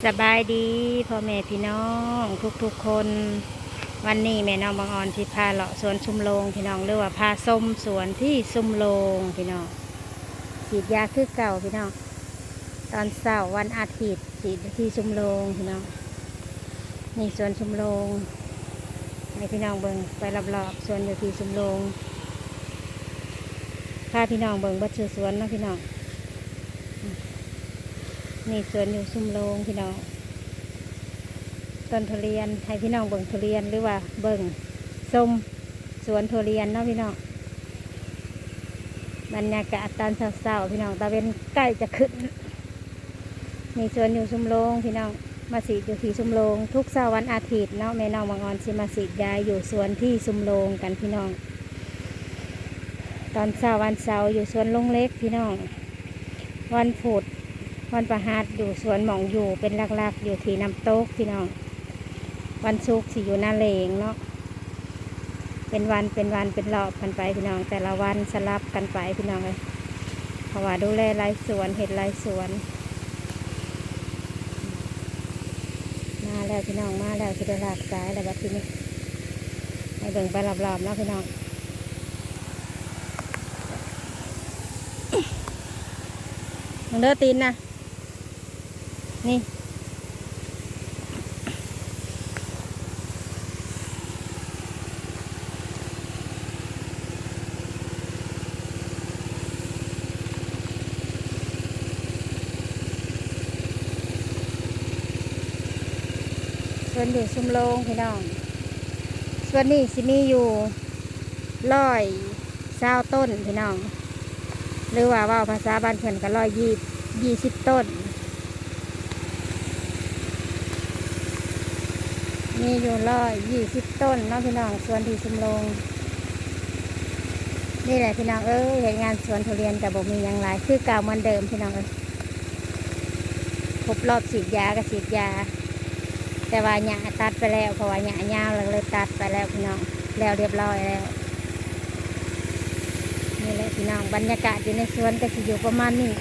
สบายดีพ่อแม่พี่น้องทุกคนวันนี้แม่น้องบางออนสิพาเลาะสวนชุมโรงพี่น้องหรือว่าพาส้มสวนที่ชุมโรงพี่น้องฉีดยาคือเก่าพี่น้องตอนเช้าวันอาทิตย์ฉีดที่ชุมโรงพี่น้องนี่สวนชุมโรงให้พี่น้องเบิ่งไปรอบๆสวนอยู่ที่ชุมโรงพาพี่น้องเบิ่งบัดชื่อสวนนะพี่น้องนี่สวนอยู่ชุมโรงพี่น้องต้นทุเรียนให้พี่น้องเบิ่งทุเรียนหรือว่าเบิ่งส้มสวนทุเรียนเนาะพี่น้องบรรยากาศตอนเช้าๆพี่น้องตะเวนใกล้จะขึ้นมีสวนอยู่ชุมโรงพี่น้องมาสีดอยู่ที่ชุมโรงทุกเช้าวันอาทิตย์เนาะแม่น้องบางออนสิมาสีดยาอยู่สวนที่ชุมโรงกันพี่น้องตอนเช้าวันเสาร์อยู่สวนลุงเล็กพี่น้องวันพุธวันประหัสอยู่สวนหม่องอยู่เป็นหลักๆอยู่ที่น้ำตกพี่น้องวันศุกร์สิอยู่นาเลงเนาะเป็นวันเป็นรอบกันไปพี่น้องแต่ละวันสลับกันไปพี่น้องเลยเพราะว่าดูแลรายสวนเห็ดรายสวนมาแล้วพี่น้องมาแล้วคือได้หลากสายแล้วแบบที่นี้ให้เบิ่งไปรอบๆเนาะพี่น้องมึงเด้อตีนนะนี่ส่วนอยู่ชุมโรงพี่น้องส่วนนี้สิมีอยู่120ต้นพี่น้องหรือว่าภาษาบ้านเพิ่นก็120ต้นมีอยู่120ต้นเนาะพี่น้องสวนที่ชุมโรงนี่แหละพี่น้องเห็นงานสวนทุเรียนแต่บ่มีอย่างไรคือเก่าเหมือนเดิมพี่น้องครบรอบฉีดยาก็ฉีดยาแต่ว่าหญ้าตัดไปแล้วเพราะว่าหญ้ายาวเลยตัดไปแล้วพี่น้องแล้วเรียบร้อยแล้วนี่แหละพี่น้องบรรยากาศอยู่ในสวนก็จะอยู่ประมาณนี้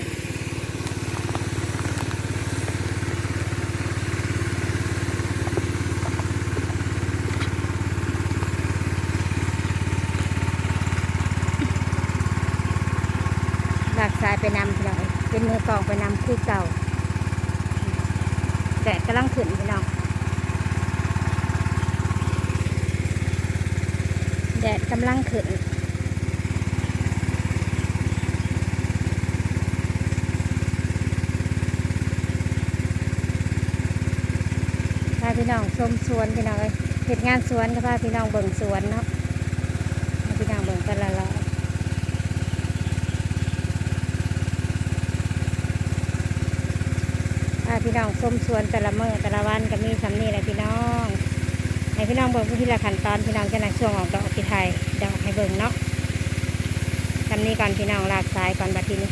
หลากสายไปนำพี่น้องเป็นมือกองไปนำคือเก่าแดดกำลังขึ้นพี่น้องแดดกำลังขึ้นพาพี่น้องชมสวนพี่น้องเห็นงานสวนก็พาพี่น้องเบิ่งสวนเนาะพี่น้องเบิ่งกันละพี่น้องชมสวนแต่ละมื้อแต่ละวันก็มีสำนีแหละพี่น้องให้พี่น้องเบิ่งที่ละขั้นตอนพี่น้องจะนักช่วงออกดอกที่ไทยดอกให้เบิ่งเนาะสำนีก่อนพี่น้องลากสายก่อนบัดทีนี้